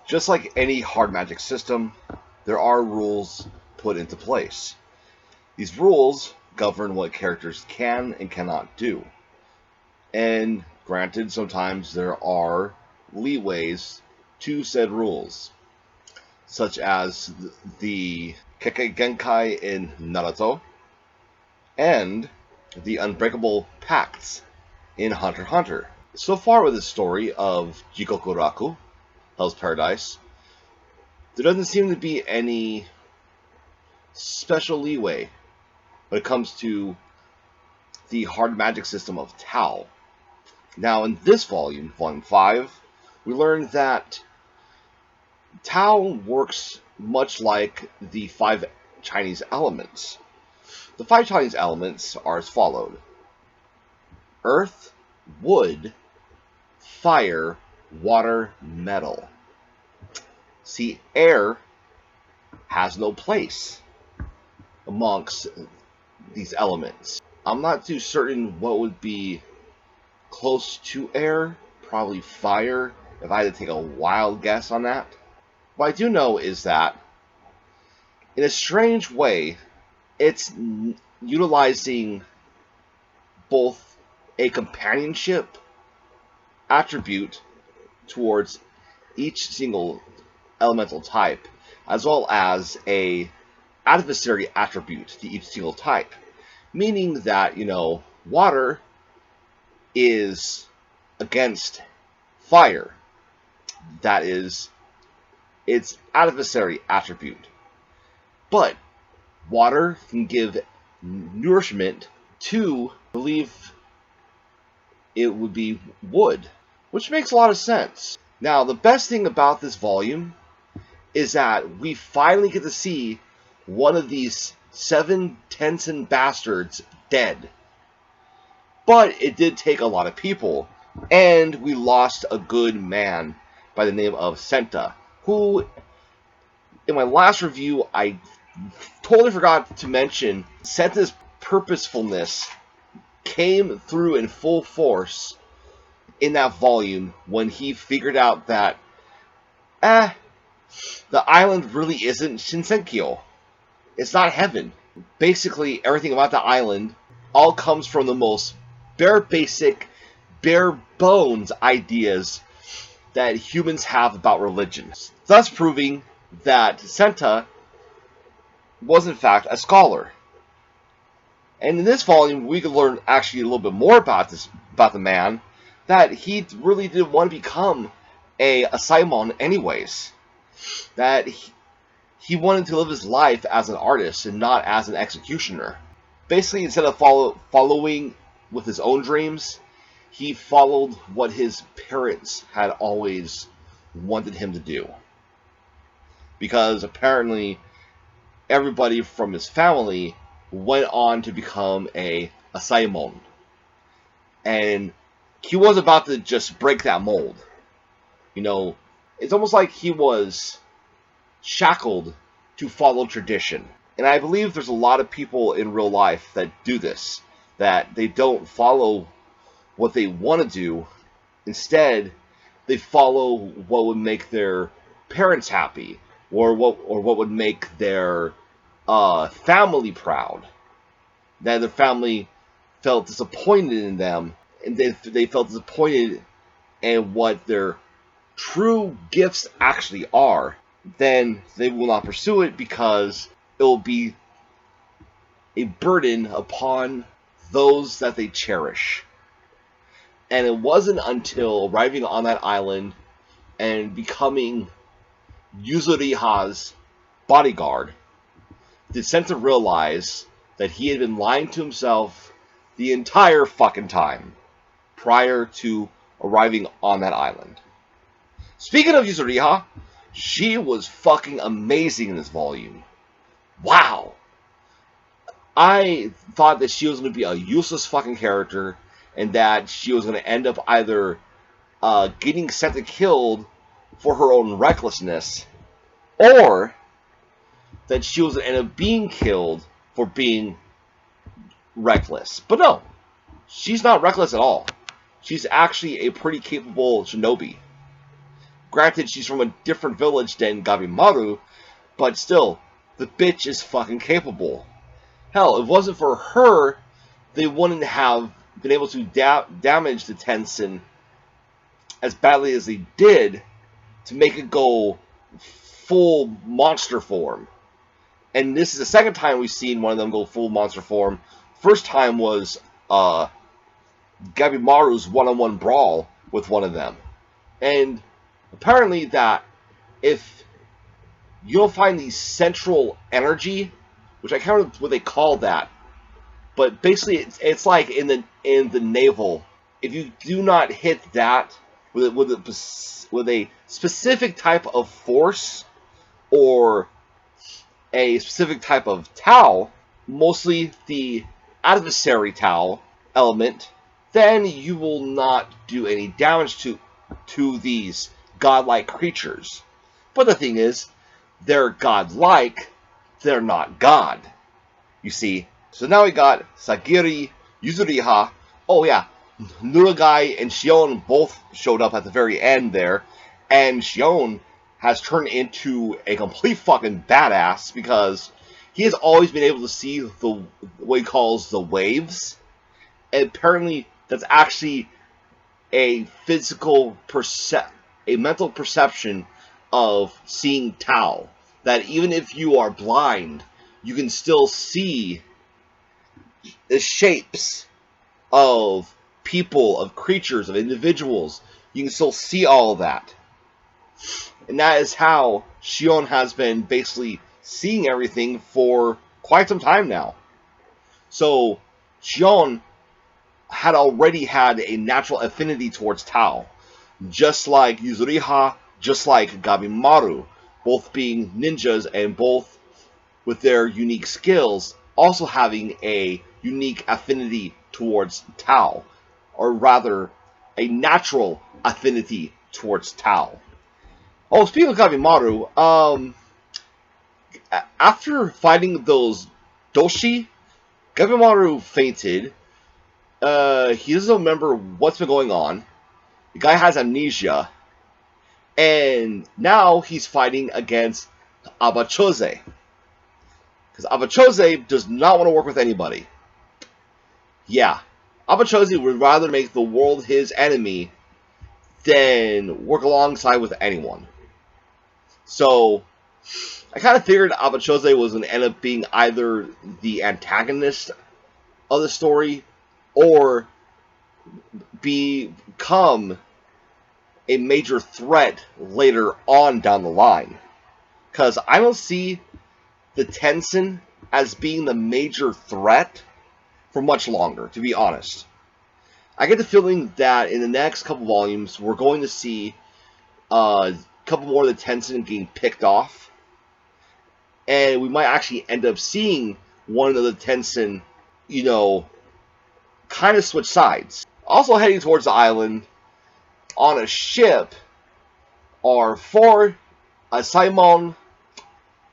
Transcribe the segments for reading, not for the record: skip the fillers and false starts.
Just like any hard magic system, there are rules put into place. These rules govern what characters can and cannot do. And granted, sometimes there are leeways to said rules, such as the Kekkei Genkai in Naruto and the Unbreakable Pacts in Hunter x Hunter. So far with the story of Jigokuraku, Hell's Paradise, there doesn't seem to be any special leeway when it comes to the hard magic system of Tao. Now in this volume, Volume 5, we learn that Tao works much like the 5 Chinese elements. The 5 Chinese elements are as followed: earth, wood, fire, water, metal. See, air has no place amongst these elements. I'm not too certain what would be close to air. Probably fire, if I had to take a wild guess on that. What I do know is that, in a strange way, it's utilizing both a companionship attribute towards each single elemental type, as well as a adversary attribute to each single type. Meaning that, water is against fire. That is its adversary attribute. But water can give nourishment to, I believe it would be wood, which makes a lot of sense. Now, the best thing about this volume is that we finally get to see one of these 7 Tensen bastards dead. But it did take a lot of people, and we lost a good man by the name of Senta, who, in my last review, I totally forgot to mention. Senta's purposefulness came through in full force in that volume when he figured out that the island really isn't Shinsenkyo. It's not heaven. Basically, everything about the island all comes from the most basic, bare bones ideas that humans have about religion. Thus proving that Senta was in fact a scholar. And in this volume, we could learn actually a little bit more about the man, that he really didn't want to become a Saimon anyways. That he wanted to live his life as an artist and not as an executioner. Basically, instead of following with his own dreams, he followed what his parents had always wanted him to do. Because apparently, everybody from his family went on to become a Saimon. And he was about to just break that mold. It's almost like he was shackled to follow tradition. And I believe there's a lot of people in real life that do this, that they don't follow what they want to do. Instead, they follow what would make their parents happy, or what would make their family proud. That their family felt disappointed in them, and they felt disappointed in what their true gifts actually are. Then they will not pursue it because it will be a burden upon those that they cherish. And it wasn't until arriving on that island and becoming Yuzuriha's bodyguard did Senta realize that he had been lying to himself the entire fucking time prior to arriving on that island. Speaking of Yuzuriha, she was fucking amazing in this volume. Wow. I thought that she was going to be a useless fucking character, and that she was going to end up either getting Senta killed for her own recklessness, or that she was going to end up being killed for being reckless. But no, she's not reckless at all. She's actually a pretty capable shinobi. Granted, she's from a different village than Gabimaru, but still, the bitch is fucking capable. Hell, if it wasn't for her, they wouldn't have been able to damage the Tensen as badly as they did to make it go full monster form. And this is the second time we've seen one of them go full monster form. First time was Gabimaru's one-on-one brawl with one of them. And apparently that if you don't find the central energy, which I can't remember what they call that, but basically it's like in the naval, if you do not hit that with a specific type of force or a specific type of Tau, mostly the adversary Tau element, then you will not do any damage to these godlike creatures. But the thing is, they're godlike, they're not God. You see? So now we got Sagiri, Yuzuriha. Oh yeah, Narugai and Shion both showed up at the very end there. And Shion has turned into a complete fucking badass because he has always been able to see what he calls the waves. And apparently that's actually a mental perception of seeing Tau. That even if you are blind, you can still see the shapes of people, of creatures, of individuals. You can still see all of that. And that is how Shion has been basically seeing everything for quite some time now. So Shion had already had a natural affinity towards Tau, just like Yuzuriha, just like Gabimaru, both being ninjas and both with their unique skills, also having a unique affinity towards Tau, or rather, a natural affinity towards Tau. Oh, speaking of Gabimaru, after fighting those Doshi, Gabimaru fainted. He doesn't remember what's been going on. The guy has amnesia. And now he's fighting against Choze. Because Choze does not want to work with anybody. Yeah. Choze would rather make the world his enemy than work alongside with anyone. So, I kind of figured Choze was going to end up being either the antagonist of the story or become a major threat later on down the line. Because I don't see the Tensen as being the major threat for much longer, to be honest. I get the feeling that in the next couple volumes, we're going to see a couple more of the Tensen getting picked off. And we might actually end up seeing one of the Tensen, kind of switch sides. Also heading towards the island on a ship are 4 Simon,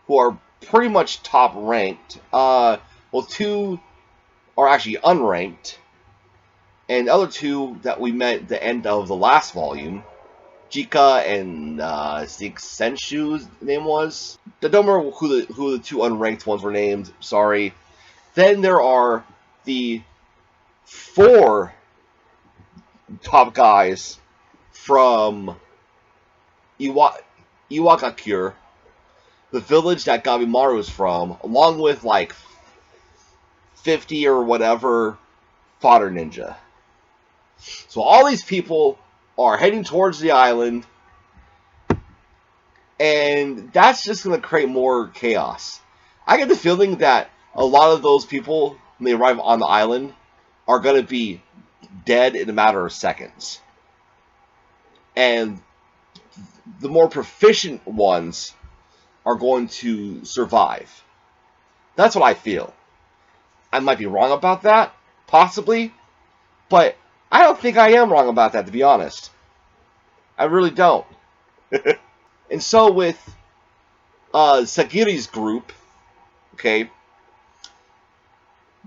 who are pretty much top ranked. 2 are actually unranked. And the other 2 that we met at the end of the last volume, Jika and I think Senshu's name was. I don't remember who the 2 unranked ones were named. Sorry. Then there are the 4 top guys from Iwagakure, the village that Gabimaru is from, along with like 50 or whatever fodder ninja. So all these people are heading towards the island, and that's just going to create more chaos. I get the feeling that a lot of those people, when they arrive on the island, are going to be dead in a matter of seconds. And the more proficient ones are going to survive. That's what I feel. I might be wrong about that, possibly, but I don't think I am wrong about that, to be honest. I really don't. And so with Sagiri's group, okay,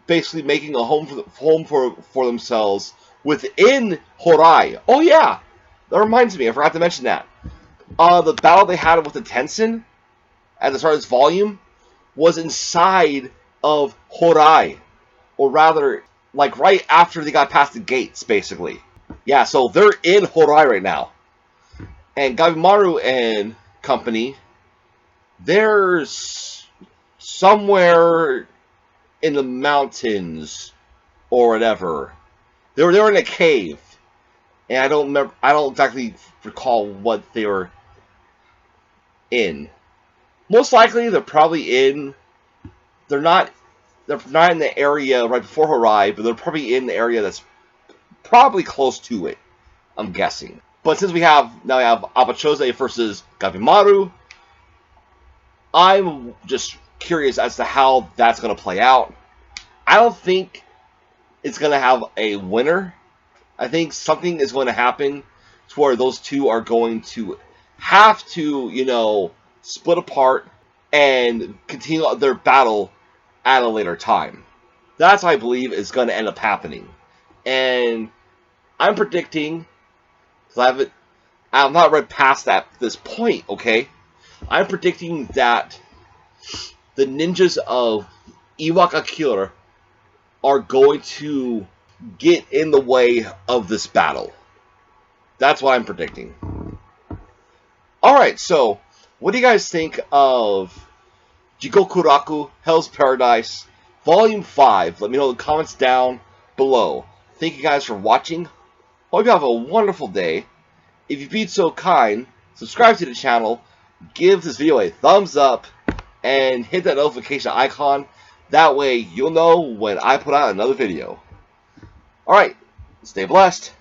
basically making a home for themselves within Horai. Oh yeah, that reminds me, I forgot to mention that. The battle they had with the Tensen at the start of this volume was inside of Horai, or rather, like right after they got past the gates, basically. Yeah, so they're in Horai right now. And Gabimaru and company, they're somewhere in the mountains or whatever. They were in a cave, and I don't exactly recall what they were in. Most likely, they're probably in. They're not in the area right before Horai, but they're probably in the area that's probably close to it, I'm guessing. But since we have Choze versus Gabimaru, I'm just curious as to how that's going to play out. I don't think it's going to have a winner. I think something is going to happen to where those two are going to have to, split apart and continue their battle at a later time. That's what I believe is going to end up happening. And I'm predicting, because I've not read past this point, okay? I'm predicting that the ninjas of Iwakakure are going to get in the way of this battle. That's what I'm predicting. Alright, so what do you guys think of Jigokuraku, Hell's Paradise, Volume 5? Let me know in the comments down below. Thank you guys for watching. Hope you have a wonderful day. If you've been so kind, subscribe to the channel, give this video a thumbs up, and hit that notification icon. That way you'll know when I put out another video. Alright, stay blessed.